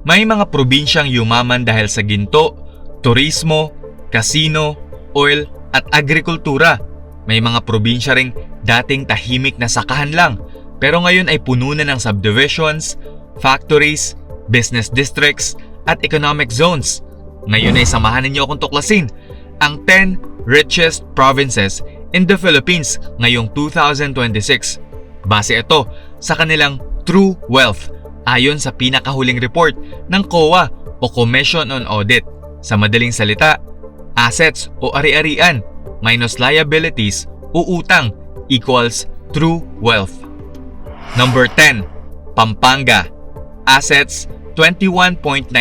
May mga probinsyang yumaman dahil sa ginto, turismo, kasino, oil at agrikultura. May mga probinsya ring dating tahimik na sakahan lang pero ngayon ay puno na ng subdivisions, factories, business districts at economic zones. Ngayon ay samahan ninyo akong tuklasin ang 10 richest provinces in the Philippines ngayong 2026. Base ito sa kanilang true wealth ayon sa pinakahuling report ng COA o Commission on Audit. Sa madaling salita, assets o ari-arian minus liabilities o utang equals true wealth. Number 10. Pampanga. Assets 21.19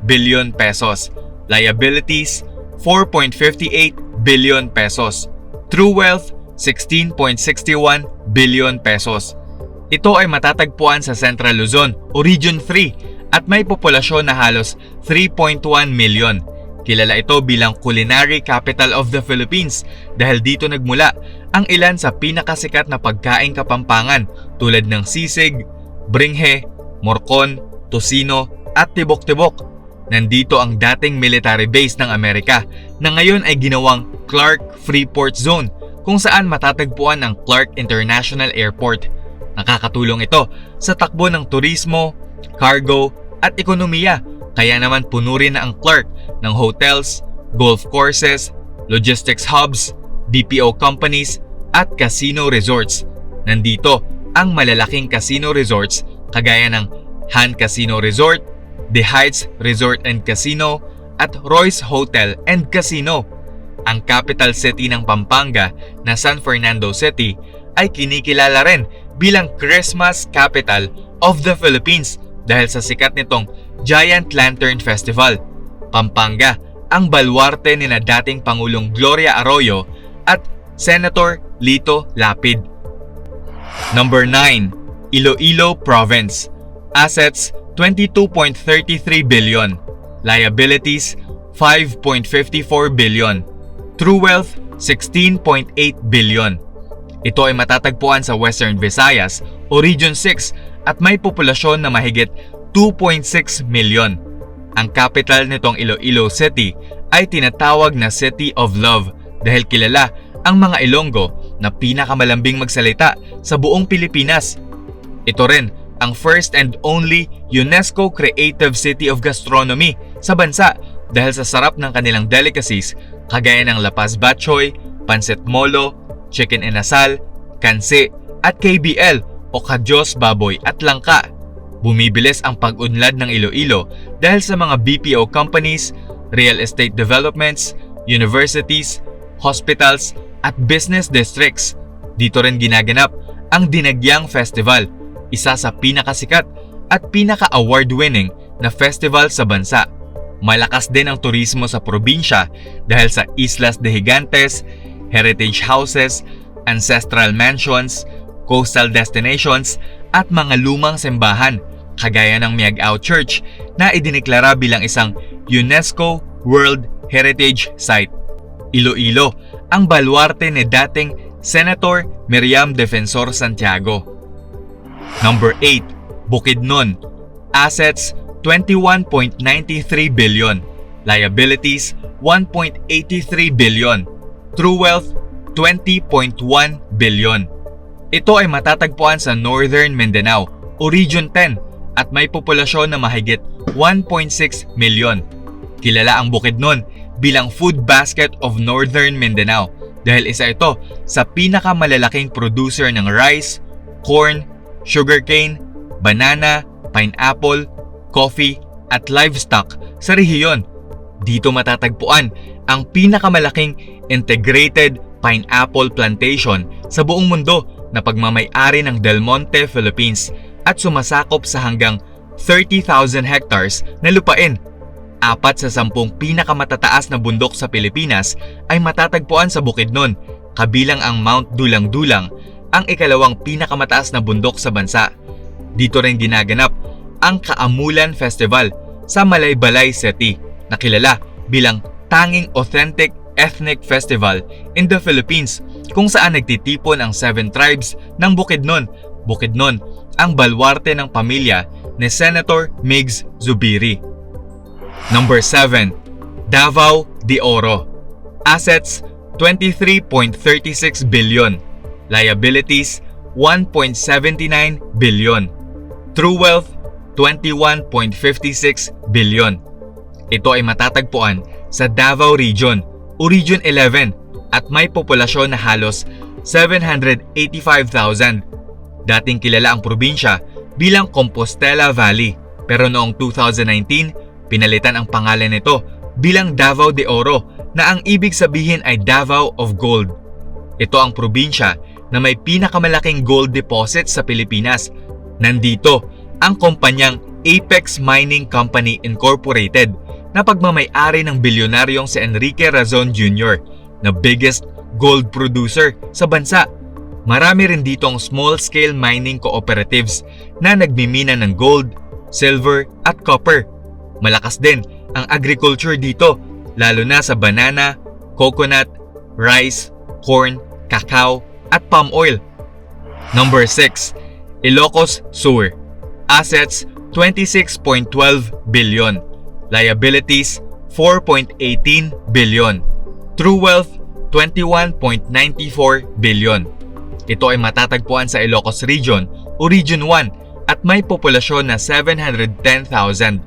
billion pesos. Liabilities 4.58 billion pesos. True wealth 16.61 billion pesos. Ito ay matatagpuan sa Central Luzon o Region 3 at may populasyon na halos 3.1 million. Kilala ito bilang culinary capital of the Philippines dahil dito nagmula ang ilan sa pinakasikat na pagkaing Kapampangan tulad ng sisig, bringhe, morcon, tocino at tibok-tibok. Nandito ang dating military base ng Amerika na ngayon ay ginawang Clark Freeport Zone kung saan matatagpuan ang Clark International Airport. Nakakatulong ito sa takbo ng turismo, cargo at ekonomiya. Kaya naman puno rin na ang Clark ng hotels, golf courses, logistics hubs, BPO companies at casino resorts. Nandito ang malalaking casino resorts kagaya ng Han Casino Resort, The Heights Resort and Casino at Royce Hotel and Casino. Ang capital city ng Pampanga na San Fernando City ay kinikilala rin bilang Christmas Capital of the Philippines dahil sa sikat nitong Giant Lantern Festival. Pampanga ang baluarte ni na dating Pangulong Gloria Arroyo at Senator Lito Lapid. Number 9. Iloilo Province. Assets 22.33 billion. Liabilities 5.54 billion. True wealth 16.8 billion. Ito ay matatagpuan sa Western Visayas o Region 6 at may populasyon na mahigit 2.6 million. Ang capital nitong Iloilo City ay tinatawag na City of Love dahil kilala ang mga Ilonggo na pinakamalambing magsalita sa buong Pilipinas. Ito rin ang first and only UNESCO Creative City of Gastronomy sa bansa dahil sa sarap ng kanilang delicacies kagaya ng lapas batchoy, pancit molo, chicken inasal, kanse at KBL o kadyos baboy at langka. Bumibilis ang pag-unlad ng Iloilo dahil sa mga BPO companies, real estate developments, universities, hospitals at business districts. Dito rin ginaganap ang Dinagyang Festival, isa sa pinakasikat at pinaka-award-winning na festival sa bansa. Malakas din ang turismo sa probinsya dahil sa Islas de Gigantes, heritage houses, ancestral mansions, coastal destinations at mga lumang simbahan kagaya ng Miagao Church na idineklara bilang isang UNESCO World Heritage Site. Iloilo ang baluarte ni dating Senator Miriam Defensor Santiago. Number 8. Bukidnon. Assets 21.93 billion. Liabilities 1.83 billion. True wealth 20.1 billion. Ito ay matatagpuan sa Northern Mindanao o Region 10 at may populasyon na mahigit 1.6 million. Kilala ang Bukidnon bilang food basket of Northern Mindanao dahil isa ito sa pinakamalalaking producer ng rice, corn, sugarcane, banana, pineapple, coffee at livestock sa rehiyon. Dito matatagpuan ang pinakamalaking integrated pineapple plantation sa buong mundo na pagmamay-ari ng Del Monte, Philippines at sumasakop sa hanggang 30,000 hectares na lupain. 4 sa 10 pinakamatataas na bundok sa Pilipinas ay matatagpuan sa Bukidnon, kabilang ang Mount Dulang-Dulang, ang ikalawang pinakamataas na bundok sa bansa. Dito rin ginaganap ang Kaamulan Festival sa Malaybalay City na kilala bilang tanging authentic ethnic festival in the Philippines kung saan nagtitipon ang 7 tribes ng Bukidnon. Bukidnon ang baluarte ng pamilya ni Senator Migs Zubiri. Number 7. Davao de Oro. Assets 23.36 billion. Liabilities 1.79 billion. True wealth 21.56 billion. Ito ay matatagpuan sa Davao Region o Region 11 at may populasyon na halos 785,000. Dating kilala ang probinsya bilang Compostela Valley pero noong 2019 pinalitan ang pangalan nito bilang Davao de Oro na ang ibig sabihin ay Davao of Gold. Ito ang probinsya na may pinakamalaking gold deposit sa Pilipinas. Nandito ang kumpanyang Apex Mining Company Incorporated na pagmamay-ari ng bilyonaryong si Enrique Razon Jr. na biggest gold producer sa bansa. Marami rin ditong small-scale mining cooperatives na nagmimina ng gold, silver at copper. Malakas din ang agriculture dito, lalo na sa banana, coconut, rice, corn, cacao at palm oil. Number 6. Ilocos Sur. Assets 26.12 billion. Liabilities 4.18 billion. True wealth 21.94 billion. Ito ay matatagpuan sa Ilocos Region o Region 1 at may populasyon na 710,000.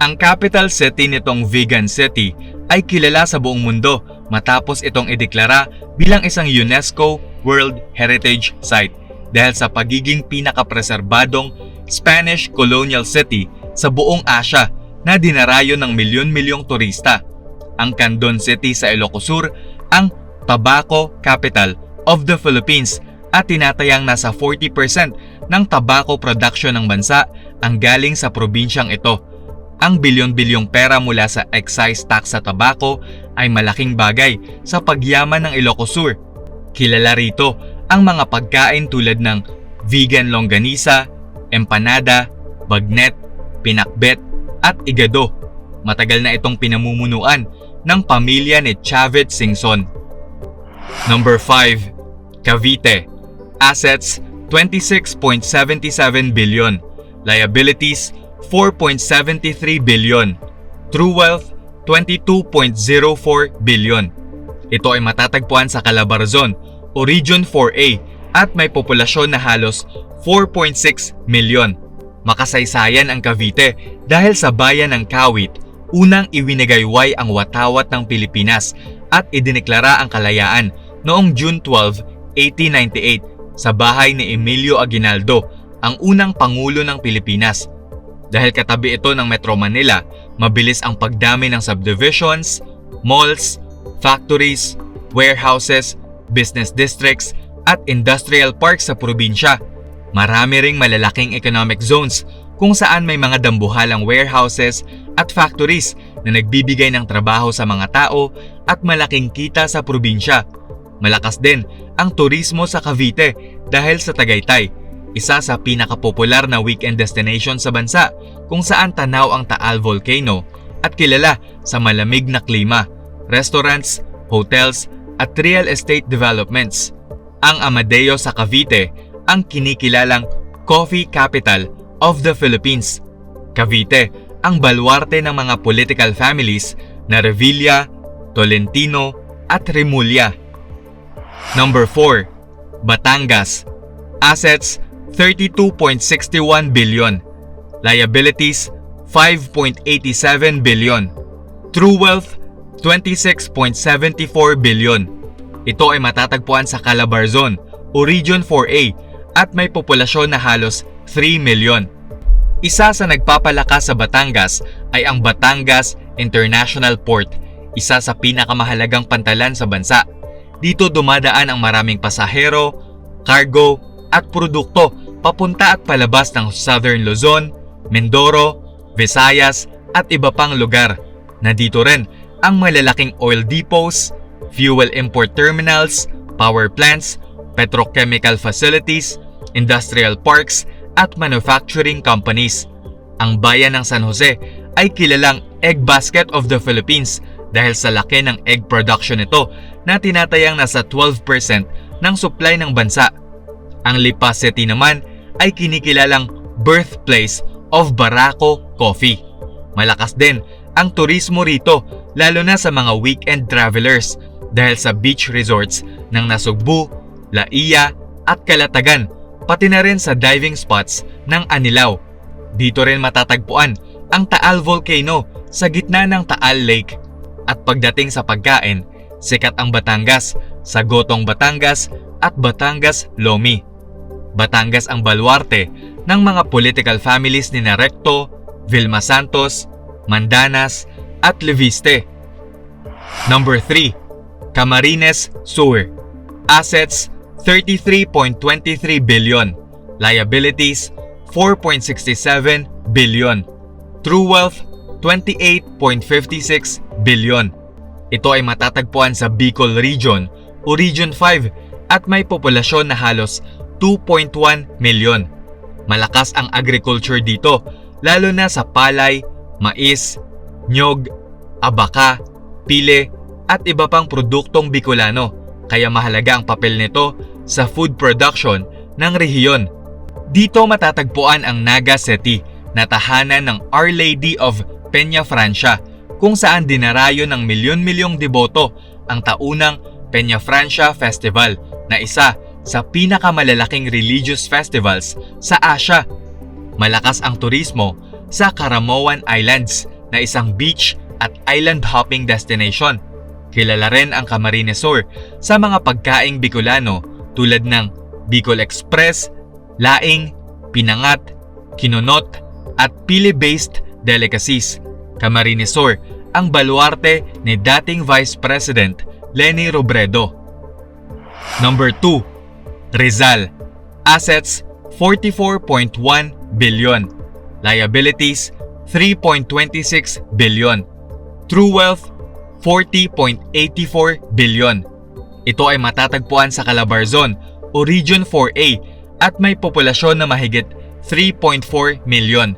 Ang capital city nitong Vigan City ay kilala sa buong mundo matapos itong ideklara bilang isang UNESCO World Heritage Site dahil sa pagiging pinakapreserbadong Spanish colonial city sa buong Asia na dinarayo ng milyon-milyong turista. Ang Candon City sa Ilocos Sur ang tobacco capital of the Philippines at tinatayang nasa 40% ng tobacco production ng bansa ang galing sa probinsyang ito. Ang bilyon-bilyong pera mula sa excise tax sa tobacco ay malaking bagay sa pagyaman ng Ilocos Sur. Kilala rito ang mga pagkain tulad ng vegan longganisa, empanada, bagnet, pinakbet at igado. Matagal na itong pinamumunuan ng pamilya ni Chavit Singson. Number 5. Cavite. Assets 26.77 billion. Liabilities 4.73 billion. True wealth 22.04 billion. Ito ay matatagpuan sa Calabarzon o Region 4A at may populasyon na halos 4.6 million. Makasaysayan ang Cavite dahil sa bayan ng Kawit, unang iwinagayway ang watawat ng Pilipinas at idineklara ang kalayaan noong June 12, 1898 sa bahay ni Emilio Aguinaldo, ang unang pangulo ng Pilipinas. Dahil katabi ito ng Metro Manila, mabilis ang pagdami ng subdivisions, malls, factories, warehouses, business districts at industrial parks sa probinsya. Marami ring malalaking economic zones kung saan may mga dambuhalang warehouses at factories na nagbibigay ng trabaho sa mga tao at malaking kita sa probinsya. Malakas din ang turismo sa Cavite dahil sa Tagaytay, isa sa pinakapopular na weekend destination sa bansa kung saan tanaw ang Taal Volcano at kilala sa malamig na klima, restaurants, hotels at real estate developments. Ang Amadeo sa Cavite ang kinikilalang coffee capital of the Philippines. Cavite ang baluarte ng mga political families na Revilla, Tolentino at Remulla. Number 4. Batangas. Assets 32.61 billion. Liabilities 5.87 billion. True wealth 26.74 billion. Ito ay matatagpuan sa Calabarzon o Region 4A at may populasyon na halos 3 million. Isa sa nagpapalakas sa Batangas ay ang Batangas International Port, isa sa pinakamahalagang pantalan sa bansa. Dito dumadaan ang maraming pasahero, cargo at produkto papunta at palabas ng Southern Luzon, Mindoro, Visayas at iba pang lugar. Nandito rin ang malalaking oil depots, fuel import terminals, power plants, petrochemical facilities, industrial parks at manufacturing companies. Ang bayan ng San Jose ay kilalang Egg Basket of the Philippines dahil sa laki ng egg production nito na tinatayang nasa 12% ng supply ng bansa. Ang Lipa City naman ay kinikilalang birthplace of Barako Coffee. Malakas din ang turismo rito lalo na sa mga weekend travelers dahil sa beach resorts ng Nasugbu, Laia at Calatagan, pati na rin sa diving spots ng Anilao. Dito rin matatagpuan ang Taal Volcano sa gitna ng Taal Lake. At pagdating sa pagkain, sikat ang Batangas sa Gotong Batangas at Batangas Lomi. Batangas ang baluarte ng mga political families ni Recto, Vilma Santos, Mandanas at Leviste. Number 3. Camarines Sur. Assets 33.23 billion. Liabilities 4.67 billion. True wealth 28.56 billion. Ito ay matatagpuan sa Bicol Region o Region 5 at may populasyon na halos 2.1 million. Malakas ang agriculture dito lalo na sa palay, mais, nyog, abaka, pile at iba pang produktong Bicolano, kaya mahalaga ang papel nito sa food production ng rehiyon. Dito matatagpuan ang Naga City na tahanan ng Our Lady of Peña Francia kung saan dinarayo ng milyon-milyong deboto ang taunang Peña Francia Festival na isa sa pinakamalalaking religious festivals sa Asia. Malakas ang turismo sa Caramoan Islands na isang beach at island hopping destination. Kilala rin ang Camarines Sur sa mga pagkaing Bicolano tulad ng Bicol Express, laing, pinangat, kinunot at pili-based delicacies. Camarines Sur ang baluarte ni dating Vice President Leni Robredo. Number 2. Rizal. Assets 44.1 billion. Liabilities 3.26 billion. True wealth 40.84 billion. Ito ay matatagpuan sa Calabarzon o Region 4A at may populasyon na mahigit 3.4 million.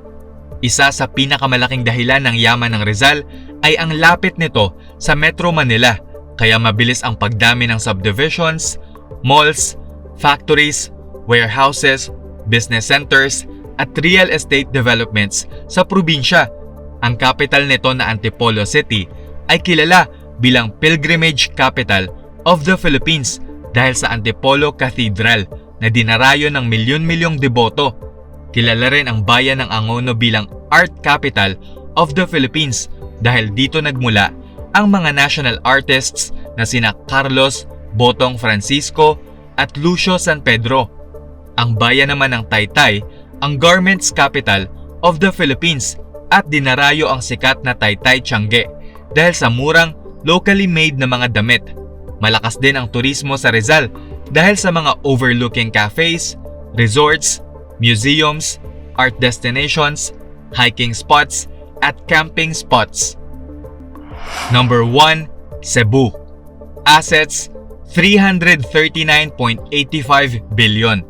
Isa sa pinakamalaking dahilan ng yaman ng Rizal ay ang lapit nito sa Metro Manila, kaya mabilis ang pagdami ng subdivisions, malls, factories, warehouses, business centers at real estate developments sa probinsya. Ang capital nito na Antipolo City ay kilala bilang pilgrimage capital of the Philippines dahil sa Antipolo Cathedral na dinarayo ng milyon-milyong deboto. Kilala rin ang bayan ng Angono bilang art capital of the Philippines dahil dito nagmula ang mga national artists na sina Carlos Botong Francisco at Lucio San Pedro. Ang bayan naman ng Taytay ang garments capital of the Philippines at dinarayo ang sikat na Taytay Tiangge dahil sa murang locally made na mga damit. Malakas din ang turismo sa Rizal dahil sa mga overlooking cafes, resorts, museums, art destinations, hiking spots, at camping spots. Number 1. Cebu. Assets 339.85 billion.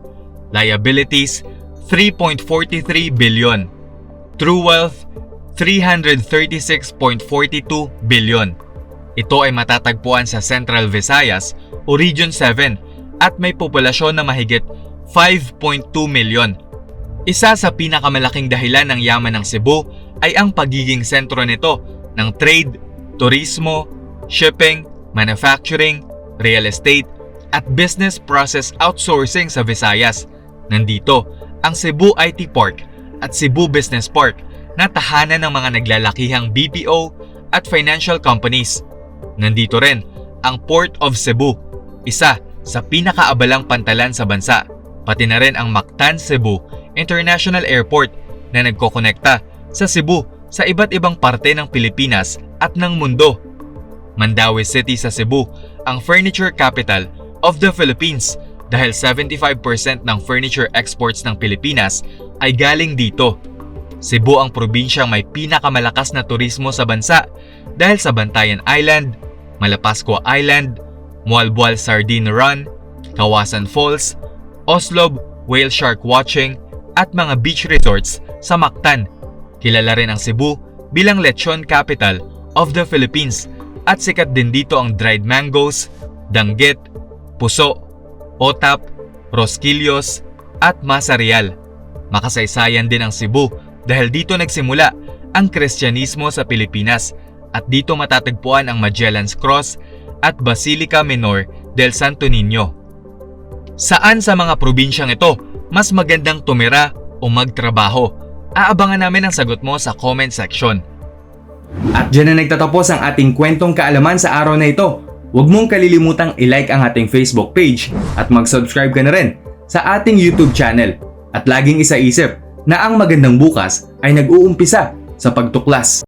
Liabilities 3.43 billion. True wealth 336.42 billion. Ito ay matatagpuan sa Central Visayas o Region 7 at may populasyon na mahigit 5.2 million. Isa sa pinakamalaking dahilan ng yaman ng Cebu ay ang pagiging sentro nito ng trade, turismo, shipping, manufacturing, real estate at business process outsourcing sa Visayas. Nandito ang Cebu IT Park at Cebu Business Park na tahanan ng mga naglalakihang BPO at financial companies. Nandito rin ang Port of Cebu, isa sa pinakaabalang pantalan sa bansa, pati na rin ang Mactan Cebu International Airport na nagkokonekta sa Cebu sa iba't ibang parte ng Pilipinas at ng mundo. Mandaue City sa Cebu ang furniture capital of the Philippines dahil 75% ng furniture exports ng Pilipinas ay galing dito. Cebu ang probinsyang may pinakamalakas na turismo sa bansa dahil sa Bantayan Island, Malapascua Island, Mualbual Sardine Run, Kawasan Falls, Oslob Whale Shark Watching at mga beach resorts sa Mactan. Kilala rin ang Cebu bilang lechon capital of the Philippines at sikat din dito ang dried mangoes, danggit, puso, otap, rosquillos at masa real. Makasaysayan din ang Cebu dahil dito nagsimula ang Kristyanismo sa Pilipinas at dito matatagpuan ang Magellan's Cross at Basilica Menor del Santo Niño. Saan sa mga probinsyang ito mas magandang tumira o magtrabaho? Aabangan namin ang sagot mo sa comment section. At dyan na nagtatapos ang ating kwentong kaalaman sa araw na ito. Huwag mong kalilimutang i-like ang ating Facebook page at mag-subscribe ka na rin sa ating YouTube channel. At laging isaisip na ang magandang bukas ay nag-uumpisa sa pagtuklas.